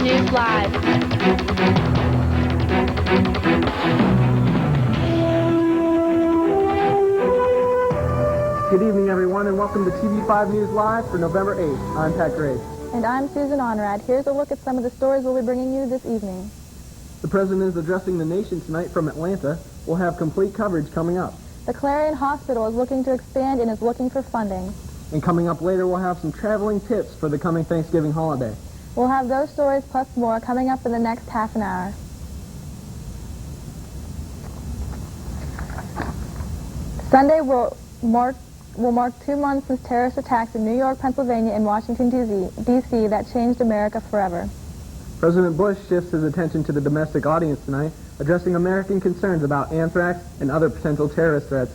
News Live. Good evening, everyone, and welcome to TV5 News Live for November 8th. I'm Pat Gray. And I'm Susan Onrad. Here's a look at some of the stories we'll be bringing you this evening. The President is addressing the nation tonight from Atlanta. We'll have complete coverage coming up. The Clarion Hospital is looking to expand and is looking for funding. And coming up later, we'll have some traveling tips for the coming Thanksgiving holiday. We'll have those stories plus more coming up in the next half an hour. Sunday will mark 2 months since terrorist attacks in New York, Pennsylvania, and Washington, D.C. that changed America forever. President Bush shifts his attention to the domestic audience tonight, addressing American concerns about anthrax and other potential terrorist threats,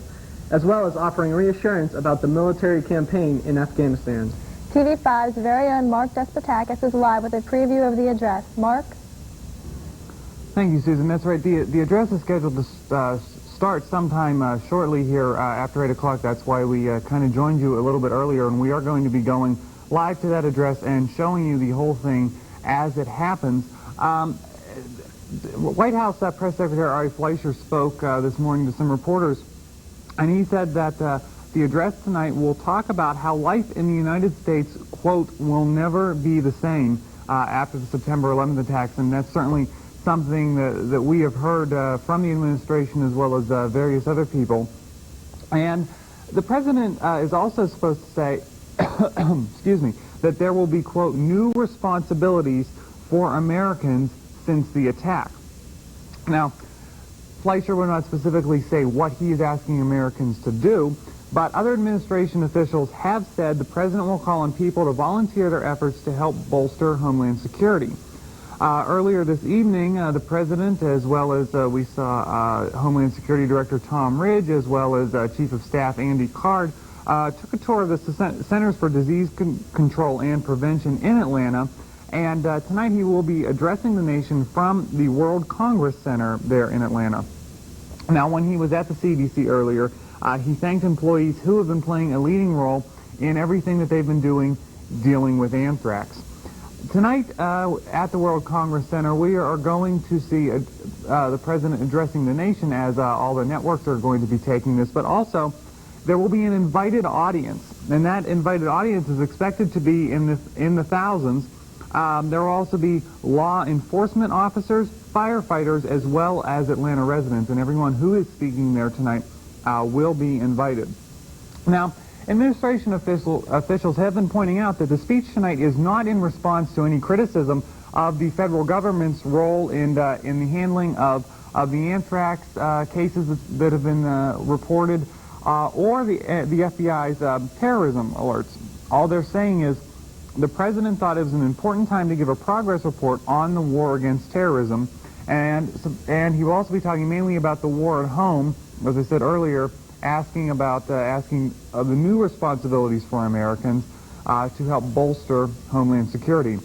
as well as offering reassurance about the military campaign in Afghanistan. TV5's very own Mark Despotakis is live with a preview of the address. Mark? Thank you, Susan. That's right. The address is scheduled to start sometime shortly here after 8 o'clock. That's why we kind of joined you a little bit earlier, and we are going to be going live to that address and showing you the whole thing as it happens. White House Press Secretary Ari Fleischer spoke this morning to some reporters, and he said that the address tonight will talk about how life in the United States, quote, will never be the same after the September 11th attacks, and that's certainly something that we have heard from the administration as well as various other people. And the president is also supposed to say, excuse me, that there will be, quote, new responsibilities for Americans since the attack. Now, Fleischer will not specifically say what he is asking Americans to do, but other administration officials have said the president will call on people to volunteer their efforts to help bolster Homeland Security. Earlier this evening, the president, as well as we saw Homeland Security Director Tom Ridge, as well as Chief of Staff Andy Card, took a tour of the Centers for Disease Control and Prevention in Atlanta, and tonight he will be addressing the nation from the World Congress Center there in Atlanta. Now, when he was at the CDC earlier, he thanked employees who have been playing a leading role in everything that they've been doing dealing with anthrax. Tonight at the World Congress Center, we are going to see the president addressing the nation, as all the networks are going to be taking this, but also there will be an invited audience, and that invited audience is expected to be in the thousands. There will also be law enforcement officers, firefighters, as well as Atlanta residents, and everyone who is speaking there tonight will be invited. Now, administration officials have been pointing out that the speech tonight is not in response to any criticism of the federal government's role in the handling of the anthrax cases that have been reported, or the FBI's terrorism alerts. All they're saying is the president thought it was an important time to give a progress report on the war against terrorism, and he will also be talking mainly about the war at home, as I said earlier, asking the new responsibilities for Americans to help bolster Homeland Security.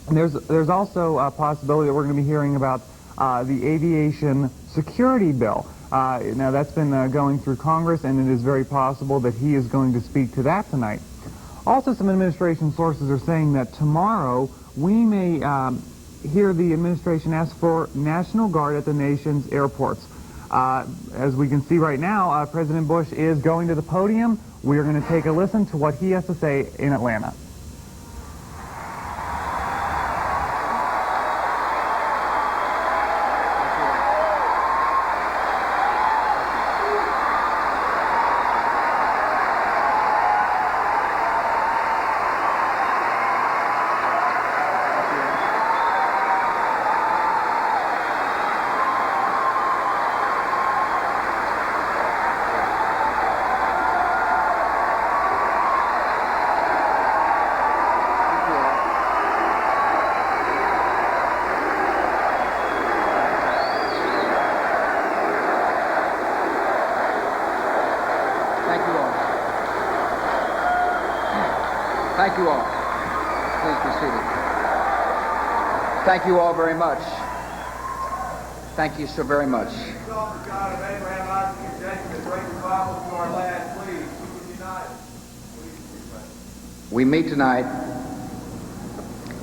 And there's also a possibility that we're going to be hearing about the aviation security bill. Now, that's been going through Congress, and it is very possible that he is going to speak to that tonight. Also, some administration sources are saying that tomorrow we may hear the administration ask for National Guard at the nation's airports. As we can see right now, President Bush is going to the podium. We are going to take a listen to what he has to say in Atlanta. Thank you all. Please be seated. Thank you all very much. Thank you so very much. We meet tonight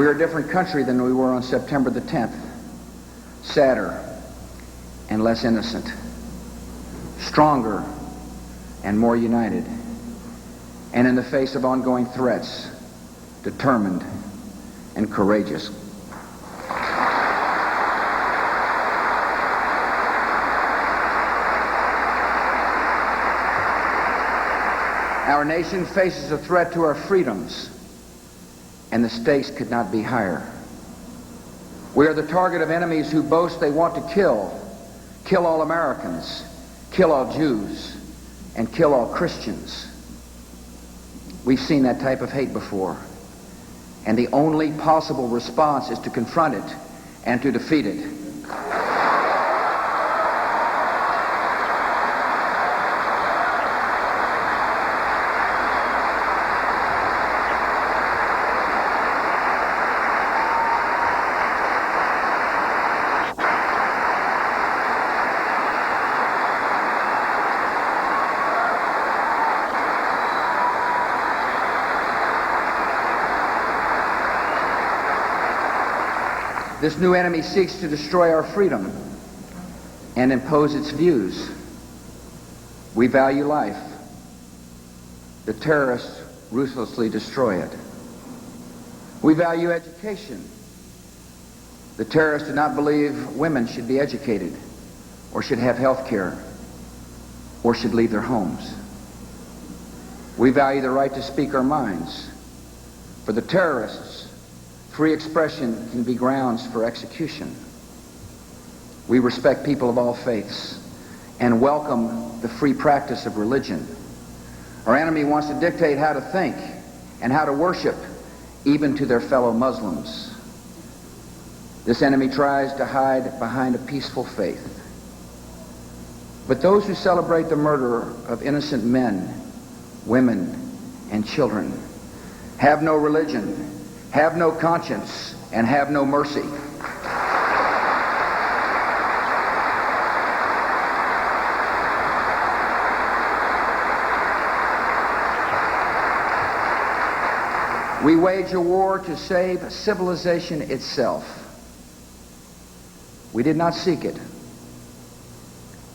We are a different country than we were on September the 10th. Sadder and less innocent. Stronger and more united. And in the face of ongoing threats, determined and courageous. Our nation faces a threat to our freedoms, and the stakes could not be higher. We are the target of enemies who boast they want to kill all Americans, kill all Jews, and kill all Christians. We've seen that type of hate before, and the only possible response is to confront it and to defeat it. This new enemy seeks to destroy our freedom and impose its views. We value life. The terrorists ruthlessly destroy it. We value education. The terrorists do not believe women should be educated or should have health care or should leave their homes. We value the right to speak our minds. For the terrorists, free expression can be grounds for execution. We respect people of all faiths and welcome the free practice of religion. Our enemy wants to dictate how to think and how to worship, even to their fellow Muslims. This enemy tries to hide behind a peaceful faith. But those who celebrate the murder of innocent men, women, and children have no religion, have no conscience, and have no mercy. We wage a war to save civilization itself. We did not seek it,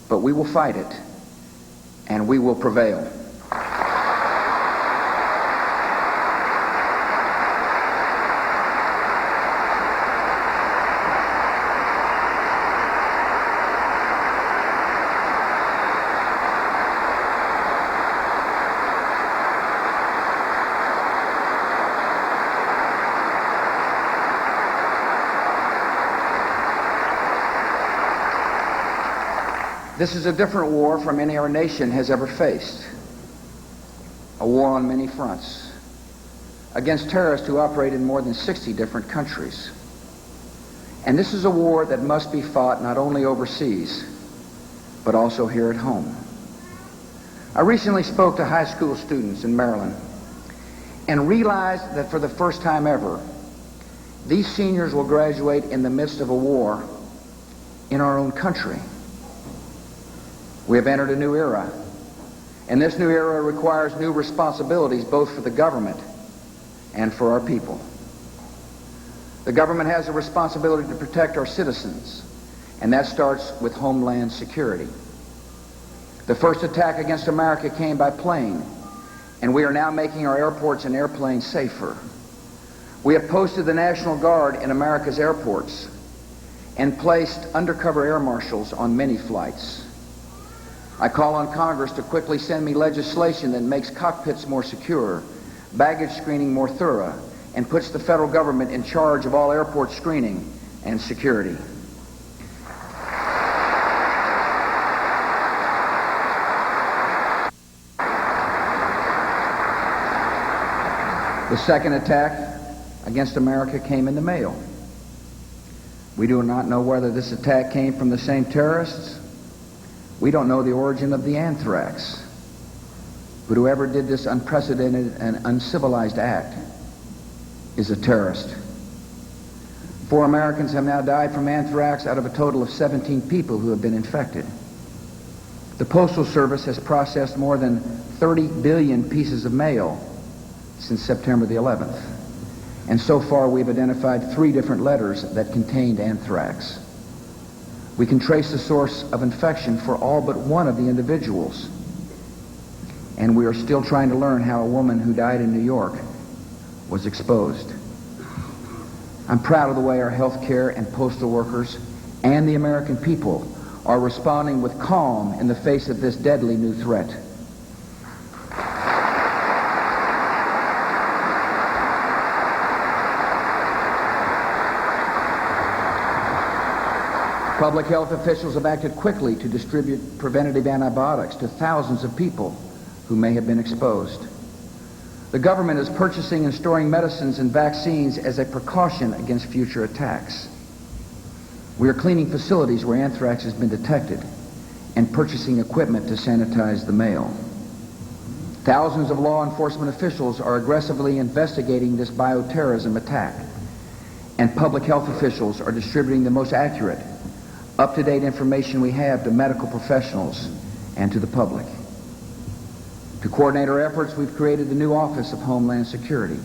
but we will fight it, and we will prevail. This is a different war from any our nation has ever faced. A war on many fronts, against terrorists who operate in more than 60 different countries. And this is a war that must be fought not only overseas, but also here at home. I recently spoke to high school students in Maryland and realized that for the first time ever, these seniors will graduate in the midst of a war in our own country. We have entered a new era, and this new era requires new responsibilities both for the government and for our people. The government has a responsibility to protect our citizens, and that starts with homeland security. The first attack against America came by plane, and we are now making our airports and airplanes safer. We have posted the National Guard in America's airports and placed undercover air marshals on many flights. I call on Congress to quickly send me legislation that makes cockpits more secure, baggage screening more thorough, and puts the federal government in charge of all airport screening and security. The second attack against America came in the mail. We do not know whether this attack came from the same terrorists. We don't know the origin of the anthrax. But whoever did this unprecedented and uncivilized act is a terrorist. 4 Americans have now died from anthrax out of a total of 17 people who have been infected. The Postal Service has processed more than 30 billion pieces of mail since September the 11th. And so far, we've identified 3 different letters that contained anthrax. We can trace the source of infection for all but one of the individuals. And we are still trying to learn how a woman who died in New York was exposed. I'm proud of the way our healthcare and postal workers and the American people are responding with calm in the face of this deadly new threat. Public health officials have acted quickly to distribute preventative antibiotics to thousands of people who may have been exposed. The government is purchasing and storing medicines and vaccines as a precaution against future attacks. We are cleaning facilities where anthrax has been detected and purchasing equipment to sanitize the mail. Thousands of law enforcement officials are aggressively investigating this bioterrorism attack, and public health officials are distributing the most accurate, up-to-date information we have to medical professionals and to the public. To coordinate our efforts, we've created the new Office of Homeland Security.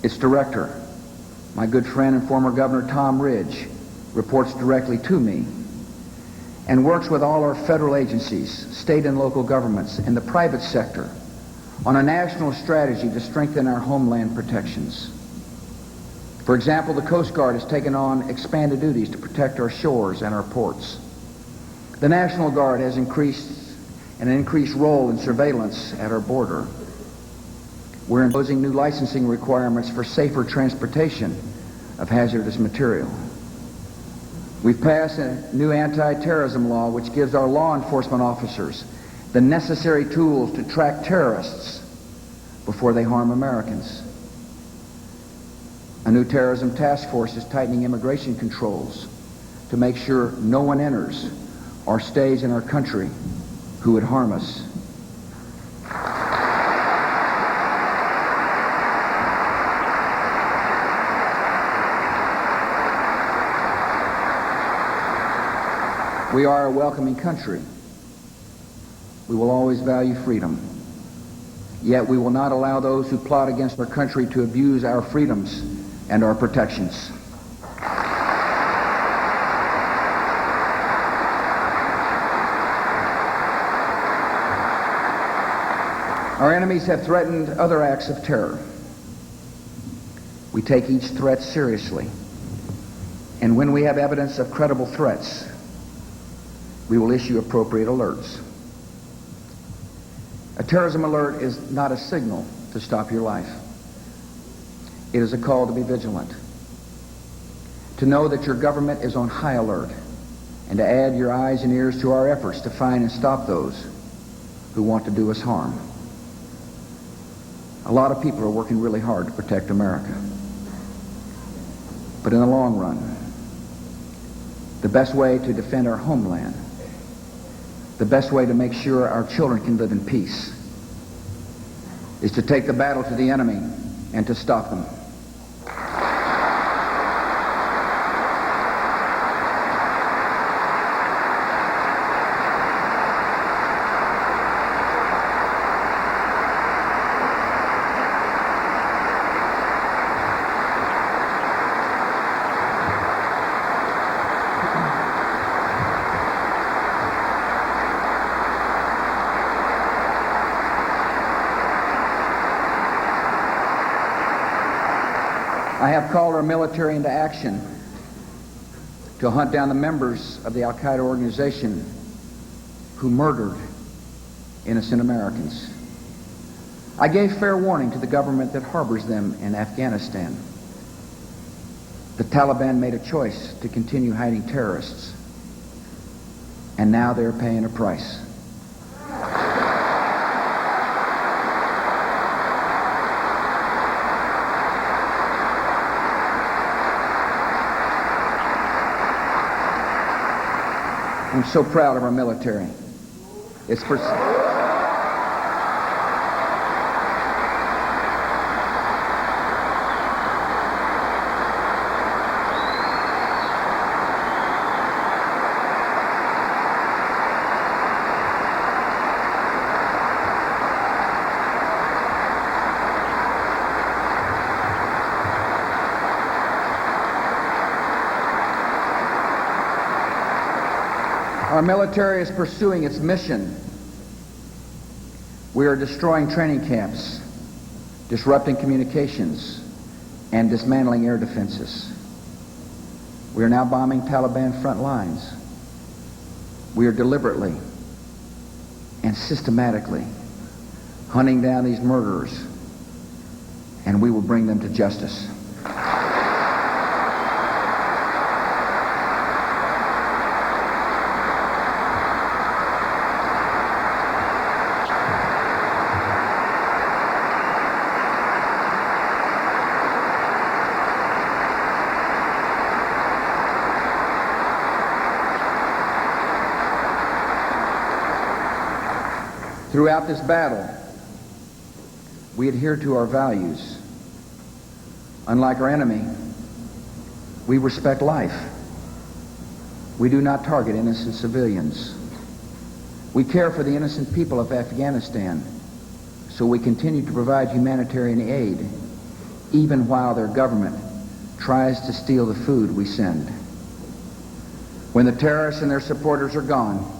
Its director, my good friend and former Governor Tom Ridge, reports directly to me and works with all our federal agencies, state and local governments, and the private sector on a national strategy to strengthen our homeland protections. For example, the Coast Guard has taken on expanded duties to protect our shores and our ports. The National Guard has an increased role in surveillance at our border. We're imposing new licensing requirements for safer transportation of hazardous material. We've passed a new anti-terrorism law which gives our law enforcement officers the necessary tools to track terrorists before they harm Americans. A new terrorism task force is tightening immigration controls to make sure no one enters or stays in our country who would harm us. We are a welcoming country. We will always value freedom. Yet we will not allow those who plot against our country to abuse our freedoms and our protections. Our enemies have threatened other acts of terror. We take each threat seriously. And when we have evidence of credible threats, we will issue appropriate alerts. A terrorism alert is not a signal to stop your life. It is a call to be vigilant, to know that your government is on high alert, and to add your eyes and ears to our efforts to find and stop those who want to do us harm. A lot of people are working really hard to protect America. But in the long run, the best way to defend our homeland, the best way to make sure our children can live in peace, is to take the battle to the enemy and to stop them. I have called our military into action to hunt down the members of the Al-Qaeda organization who murdered innocent Americans. I gave fair warning to the government that harbors them in Afghanistan. The Taliban made a choice to continue hiding terrorists, and now they're paying a price. I'm so proud of our military. It's for... Our military is pursuing its mission. We are destroying training camps, disrupting communications, and dismantling air defenses. We are now bombing Taliban front lines. We are deliberately and systematically hunting down these murderers, and we will bring them to justice. Throughout this battle, we adhere to our values. Unlike our enemy, we respect life. We do not target innocent civilians. We care for the innocent people of Afghanistan, so we continue to provide humanitarian aid, even while their government tries to steal the food we send. When the terrorists and their supporters are gone,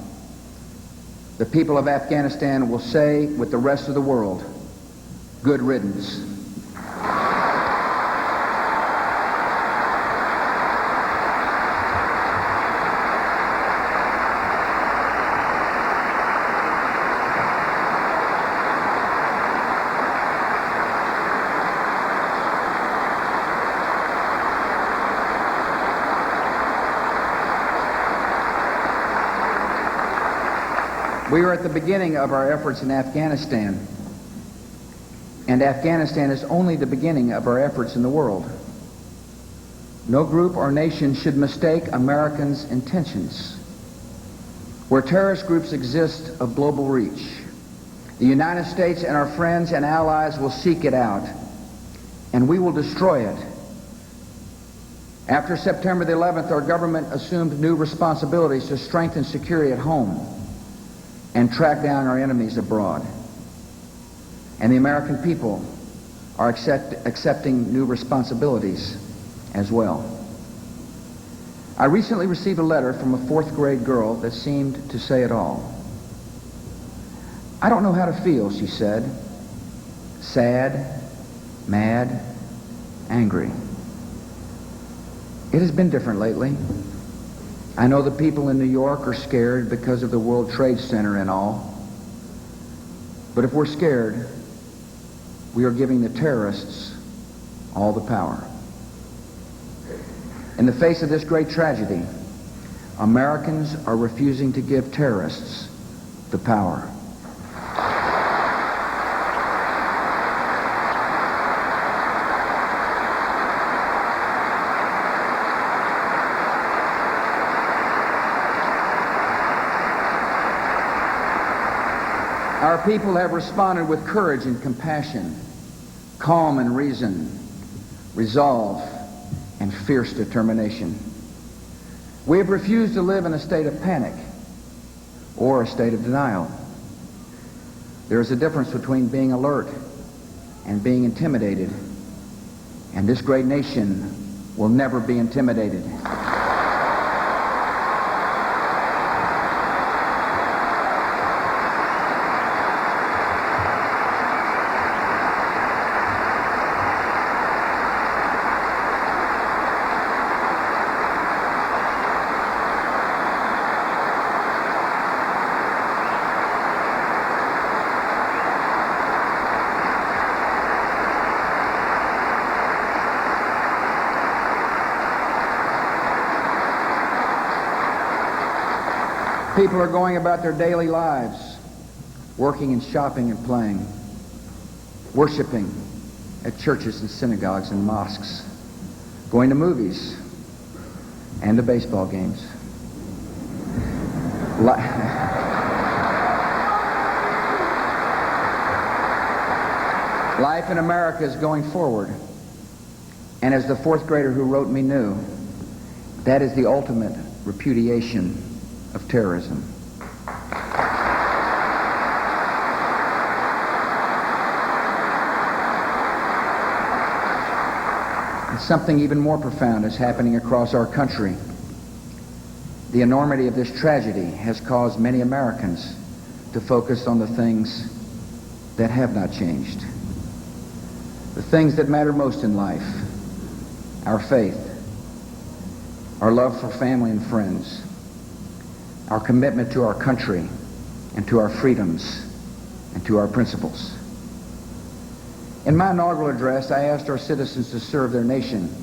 the people of Afghanistan will say with the rest of the world, good riddance. We are at the beginning of our efforts in Afghanistan, and Afghanistan is only the beginning of our efforts in the world. No group or nation should mistake Americans' intentions. Where terrorist groups exist of global reach, the United States and our friends and allies will seek it out, and we will destroy it. After September the 11th, our government assumed new responsibilities to strengthen security at home and track down our enemies abroad. And the American people are accepting new responsibilities as well. I recently received a letter from a 4th grade girl that seemed to say it all. I don't know how to feel, she said. Sad, mad, angry. It has been different lately. I know the people in New York are scared because of the World Trade Center and all. But if we're scared, we are giving the terrorists all the power. In the face of this great tragedy, Americans are refusing to give terrorists the power. Our people have responded with courage and compassion, calm and reason, resolve and fierce determination. We have refused to live in a state of panic or a state of denial. There is a difference between being alert and being intimidated, and this great nation will never be intimidated. People are going about their daily lives, working and shopping and playing, worshiping at churches and synagogues and mosques, going to movies and to baseball games. Life in America is going forward, and as the 4th grader who wrote me knew, that is the ultimate repudiation of terrorism. And something even more profound is happening across our country. The enormity of this tragedy has caused many Americans to focus on the things that have not changed. The things that matter most in life: our faith, our love for family and friends, our commitment to our country and to our freedoms and to our principles. In my inaugural address, I asked our citizens to serve their nation,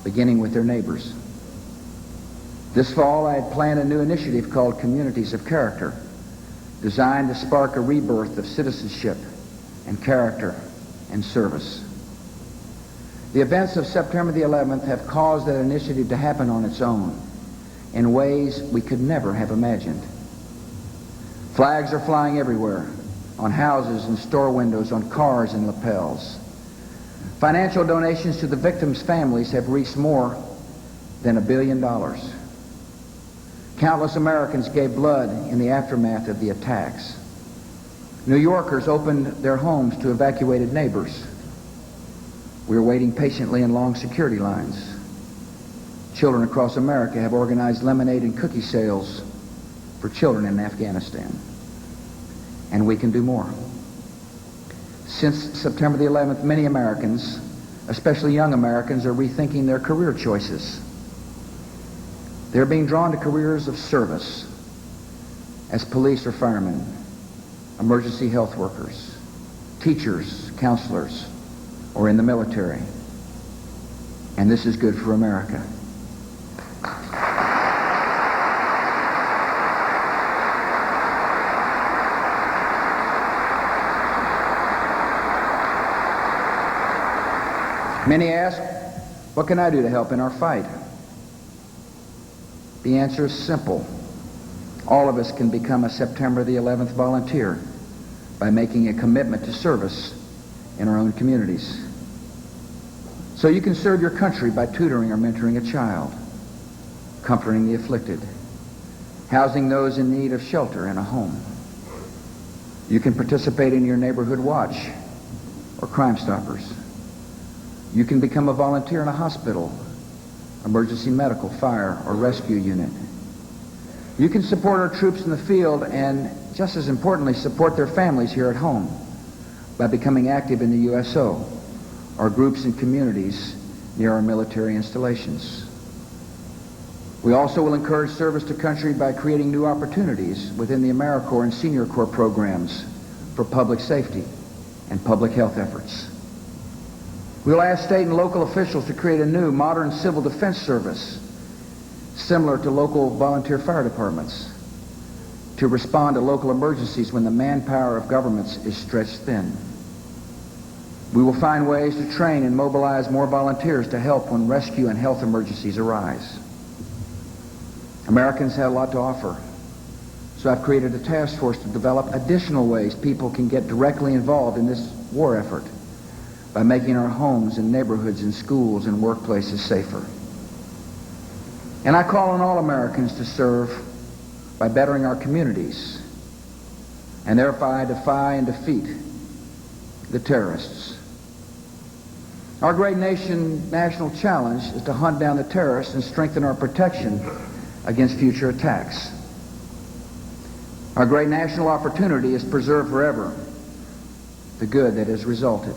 beginning with their neighbors. This fall, I had planned a new initiative called Communities of Character, designed to spark a rebirth of citizenship and character and service. The events of September the 11th have caused that initiative to happen on its own in ways we could never have imagined. Flags are flying everywhere, on houses and store windows, on cars and lapels. Financial donations to the victims' families have reached more than $1 billion. Countless Americans gave blood in the aftermath of the attacks. New Yorkers opened their homes to evacuated neighbors. We are waiting patiently in long security lines. Children across America have organized lemonade and cookie sales for children in Afghanistan. And we can do more. Since September the 11th, many Americans, especially young Americans, are rethinking their career choices. They're being drawn to careers of service as police or firemen, emergency health workers, teachers, counselors, or in the military. And this is good for America. Many ask, what can I do to help in our fight? The answer is simple. All of us can become a September the 11th volunteer by making a commitment to service in our own communities. So you can serve your country by tutoring or mentoring a child, comforting the afflicted, housing those in need of shelter in a home. You can participate in your neighborhood watch or Crime Stoppers. You can become a volunteer in a hospital, emergency medical, fire, or rescue unit. You can support our troops in the field and, just as importantly, support their families here at home by becoming active in the USO or groups and communities near our military installations. We also will encourage service to country by creating new opportunities within the AmeriCorps and Senior Corps programs for public safety and public health efforts. We'll ask state and local officials to create a new modern civil defense service similar to local volunteer fire departments to respond to local emergencies when the manpower of governments is stretched thin. We will find ways to train and mobilize more volunteers to help when rescue and health emergencies arise. Americans have a lot to offer, so I've created a task force to develop additional ways people can get directly involved in this war effort by making our homes and neighborhoods and schools and workplaces safer. And I call on all Americans to serve by bettering our communities and thereby defy and defeat the terrorists. Our great national challenge is to hunt down the terrorists and strengthen our protection against future attacks. Our great national opportunity is to preserve forever the good that has resulted.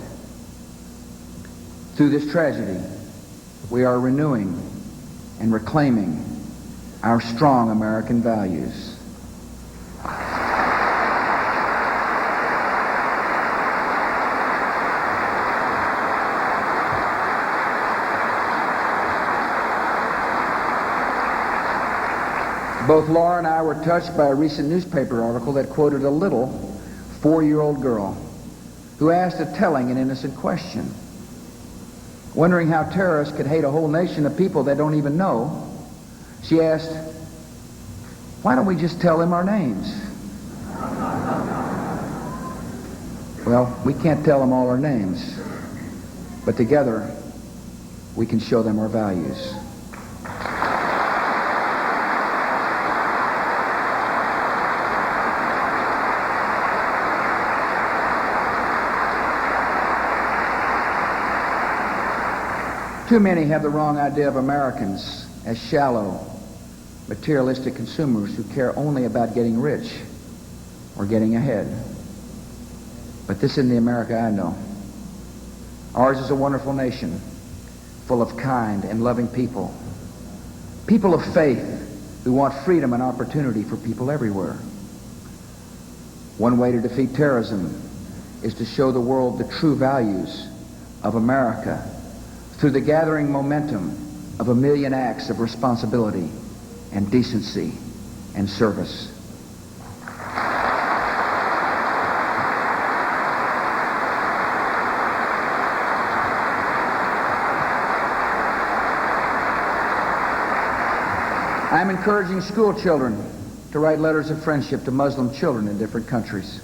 Through this tragedy, we are renewing and reclaiming our strong American values. Both Laura and I were touched by a recent newspaper article that quoted a little 4-year-old girl who asked a telling and innocent question. Wondering how terrorists could hate a whole nation of people they don't even know, she asked, why don't we just tell them our names? Well, we can't tell them all our names, but together we can show them our values. Too many have the wrong idea of Americans as shallow, materialistic consumers who care only about getting rich or getting ahead. But this isn't the America I know. Ours is a wonderful nation, full of kind and loving people. People of faith who want freedom and opportunity for people everywhere. One way to defeat terrorism is to show the world the true values of America through the gathering momentum of a million acts of responsibility and decency and service. I'm encouraging school children to write letters of friendship to Muslim children in different countries.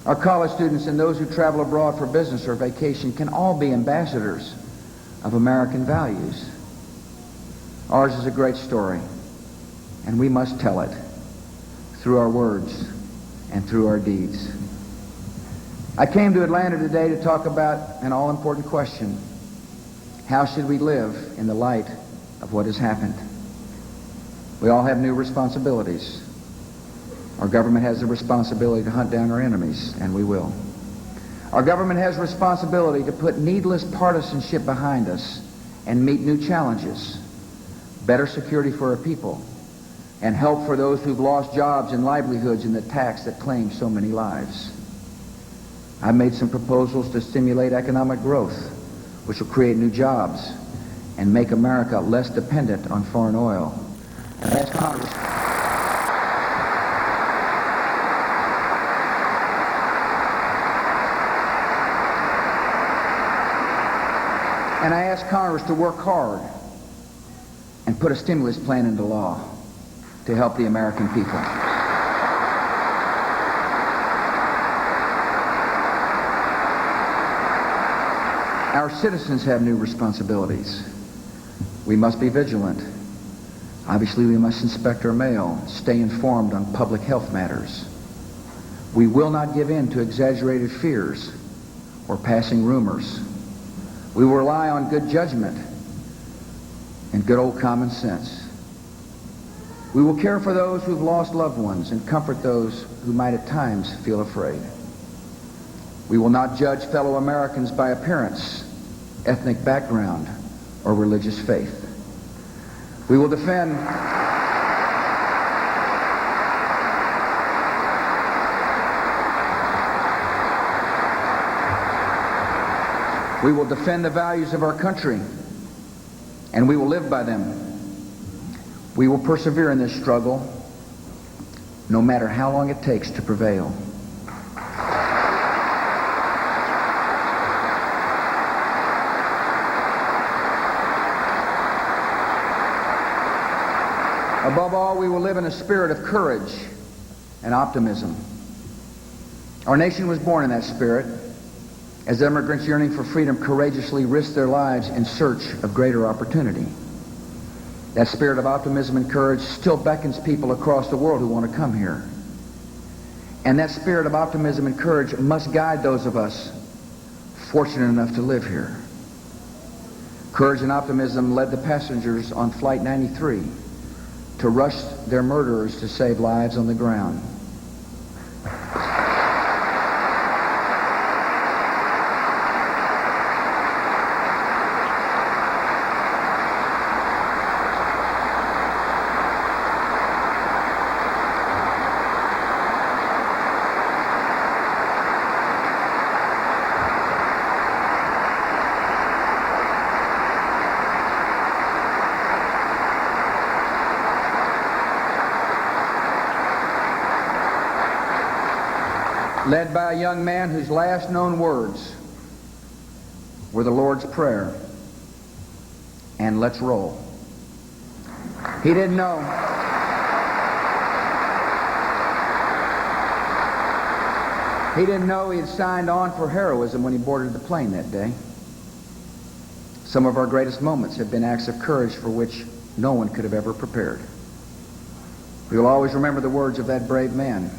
Our college students and those who travel abroad for business or vacation can all be ambassadors of American values. Ours is a great story, and we must tell it through our words and through our deeds. I came to Atlanta today to talk about an all-important question. How should we live in the light of what has happened? We all have new responsibilities. Our government has the responsibility to hunt down our enemies, and we will. Our government has a responsibility to put needless partisanship behind us and meet new challenges. Better security for our people, and help for those who've lost jobs and livelihoods in the attacks that claim so many lives. I've made some proposals to stimulate economic growth, which will create new jobs and make America less dependent on foreign oil. And I ask Congress, to work hard and put a stimulus plan into law to help the American people. Our citizens have new responsibilities. We must be vigilant. Obviously, we must inspect our mail, stay informed on public health matters. We will not give in to exaggerated fears or passing rumors. We will rely on good judgment and good old common sense. We will care for those who've lost loved ones and comfort those who might at times feel afraid. We will not judge fellow Americans by appearance, ethnic background, or religious faith. We will defend the values of our country, and we will live by them. We will persevere in this struggle, no matter how long it takes to prevail. Above all, we will live in a spirit of courage and optimism. Our nation was born in that spirit, as immigrants yearning for freedom courageously risked their lives in search of greater opportunity. That spirit of optimism and courage still beckons people across the world who want to come here. And that spirit of optimism and courage must guide those of us fortunate enough to live here. Courage and optimism led the passengers on Flight 93 to rush their murderers to save lives on the ground. Led by a young man whose last known words were the Lord's Prayer and "Let's roll." He didn't know. He didn't know he had signed on for heroism when he boarded the plane that day. Some of our greatest moments have been acts of courage for which no one could have ever prepared. We will always remember the words of that brave man,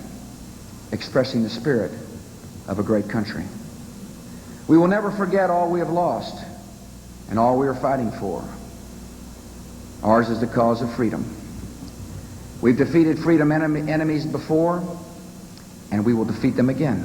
expressing the spirit of a great country. We will never forget all we have lost and all we are fighting for. Ours is the cause of freedom. We've defeated freedom enemies before, and we will defeat them again.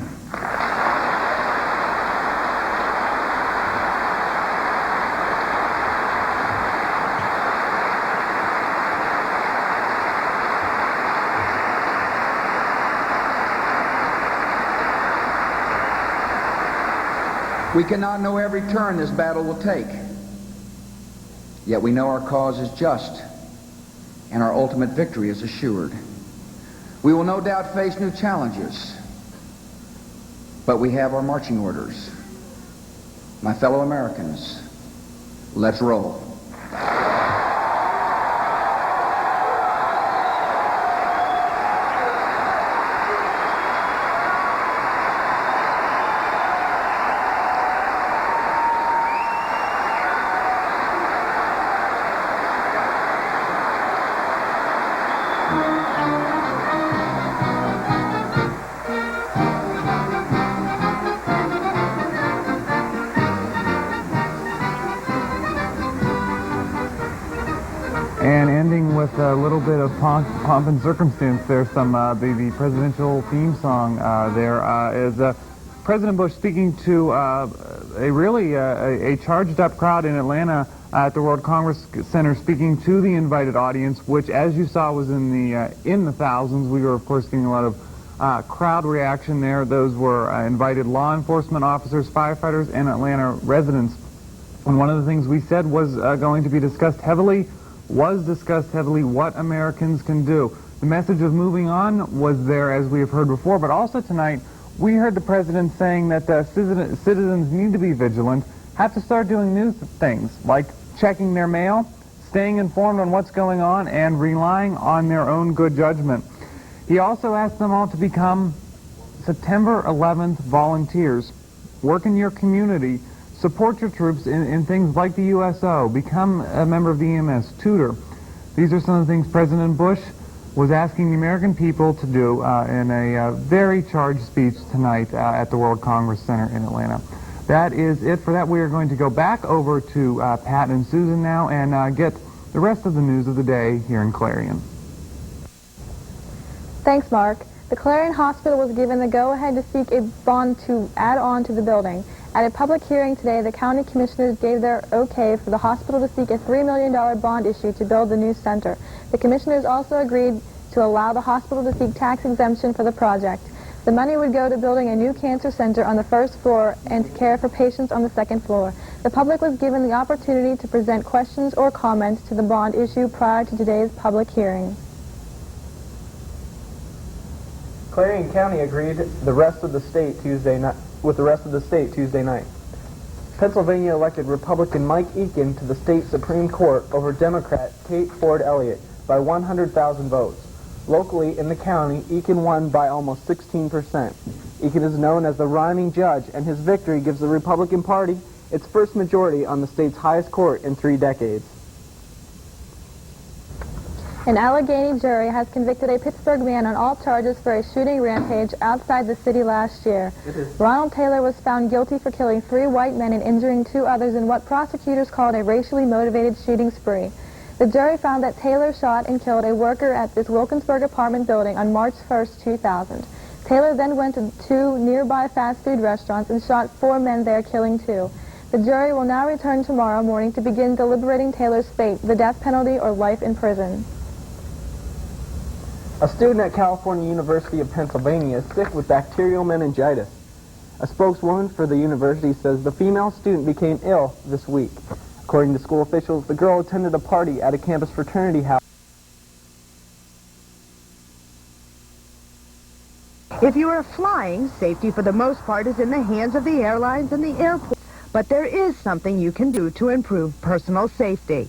We cannot know every turn this battle will take, yet we know our cause is just and our ultimate victory is assured. We will no doubt face new challenges, but we have our marching orders. My fellow Americans, let's roll. And ending with a little bit of pomp and circumstance, there's some the presidential theme song. There is President Bush speaking to a charged up crowd in Atlanta at the World Congress Center, speaking to the invited audience, which, as you saw, was in the thousands. We were, of course, getting a lot of crowd reaction there. Those were invited law enforcement officers, firefighters, and Atlanta residents. And one of the things we said was going to be discussed heavily what Americans can do. The message of moving on was there, as we have heard before, but also tonight we heard the president saying that citizens need to be vigilant, have to start doing new things like checking their mail, staying informed on what's going on, and relying on their own good judgment. He also asked them all to become September 11th volunteers. Work in your community. Support your troops in things like the USO. Become a member of the EMS. Tutor. These are some of the things President Bush was asking the American people to do in a very charged speech tonight at the World Congress Center in Atlanta. That is it for that. We are going to go back over to Pat and Susan now and get the rest of the news of the day here in Clarion. Thanks, Mark. The Clarion Hospital was given the go-ahead to seek a bond to add on to the building. At a public hearing today, the county commissioners gave their okay for the hospital to seek a $3 million bond issue to build the new center. The commissioners also agreed to allow the hospital to seek tax exemption for the project. The money would go to building a new cancer center on the first floor and to care for patients on the second floor. The public was given the opportunity to present questions or comments to the bond issue prior to today's public hearing. Clarion County agreed with the rest of the state Tuesday night. Pennsylvania elected Republican Mike Eakin to the state Supreme Court over Democrat Kate Ford Elliott by 100,000 votes. Locally in the county, Eakin won by almost 16%. Eakin is known as the rhyming judge, and his victory gives the Republican Party its first majority on the state's highest court in 3 decades. An Allegheny jury has convicted a Pittsburgh man on all charges for a shooting rampage outside the city last year. Ronald Taylor was found guilty for killing 3 white men and injuring 2 others in what prosecutors called a racially motivated shooting spree. The jury found that Taylor shot and killed a worker at this Wilkinsburg apartment building on March 1st, 2000. Taylor then went to 2 nearby fast food restaurants and shot 4 men there, killing 2. The jury will now return tomorrow morning to begin deliberating Taylor's fate, the death penalty or life in prison. A student at California University of Pennsylvania is sick with bacterial meningitis. A spokeswoman for the university says the female student became ill this week. According to school officials, the girl attended a party at a campus fraternity house. If you are flying, safety for the most part is in the hands of the airlines and the airport. But there is something you can do to improve personal safety.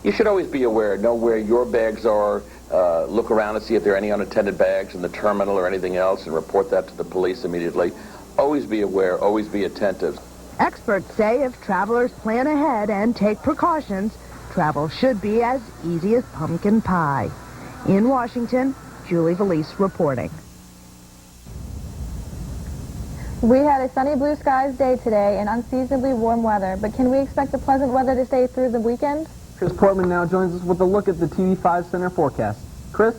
You should always be aware, know where your bags are, look around and see if there are any unattended bags in the terminal or anything else, and report that to the police immediately. Always be aware, always be attentive. Experts say if travelers plan ahead and take precautions, travel should be as easy as pumpkin pie. In Washington, Julie Valise reporting. We had a sunny blue skies day today and unseasonably warm weather, but can we expect the pleasant weather to stay through the weekend? Chris Portman now joins us with a look at the TV5 Center forecast. Chris?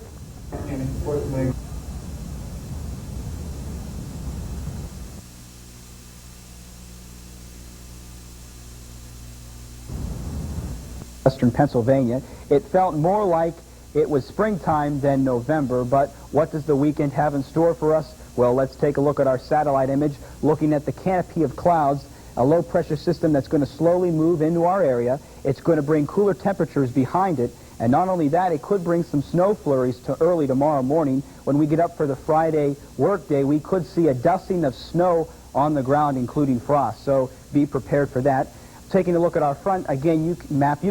Western Pennsylvania. It felt more like it was springtime than November, but what does the weekend have in store for us? Well, let's take a look at our satellite image, looking at the canopy of clouds, a low-pressure system that's going to slowly move into our area. It's going to bring cooler temperatures behind it, and not only that, it could bring some snow flurries to early tomorrow morning. When we get up for the Friday workday, we could see a dusting of snow on the ground, including frost, so be prepared for that. Taking a look at our front, again, you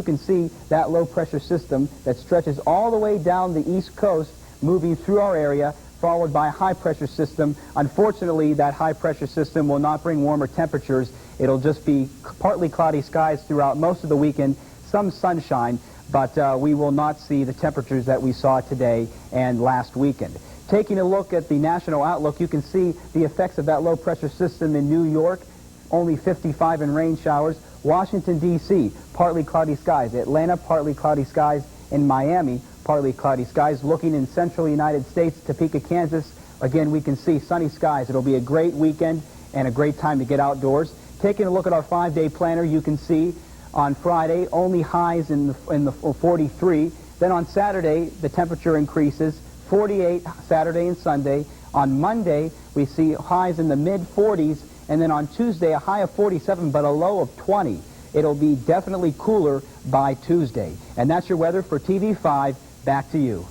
can see that low-pressure system that stretches all the way down the east coast, moving through our area, followed by a high-pressure system. Unfortunately, that high-pressure system will not bring warmer temperatures. It'll just be partly cloudy skies throughout most of the weekend, some sunshine, but we will not see the temperatures that we saw today and last weekend. Taking a look at the national outlook, you can see the effects of that low-pressure system in New York, only 55 in rain showers. Washington, D.C., partly cloudy skies. Atlanta, partly cloudy skies. In Miami, partly cloudy skies. Looking in central United States, Topeka, Kansas, again, we can see sunny skies. It'll be a great weekend and a great time to get outdoors. Taking a look at our 5-day planner, you can see on Friday, only highs in the 43. Then on Saturday, the temperature increases, 48 Saturday and Sunday. On Monday, we see highs in the mid-40s. And then on Tuesday, a high of 47, but a low of 20. It'll be definitely cooler by Tuesday. And that's your weather for TV5. Back to you.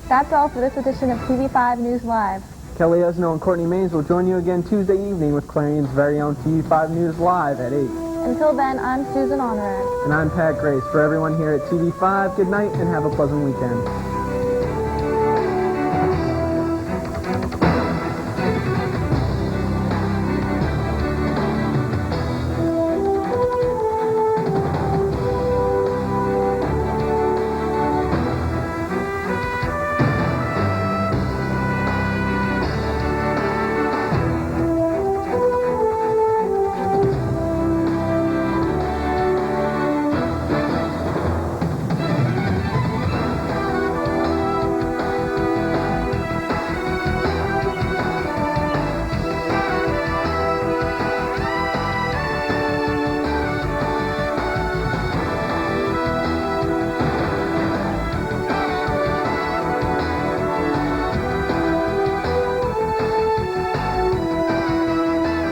That's all for this edition of TV5 News Live. Kelly Esno and Courtney Maines will join you again Tuesday evening with Clarion's very own TV5 News Live at 8. Until then, I'm Susan Onrad. And I'm Pat Grace. For everyone here at TV5, good night and have a pleasant weekend.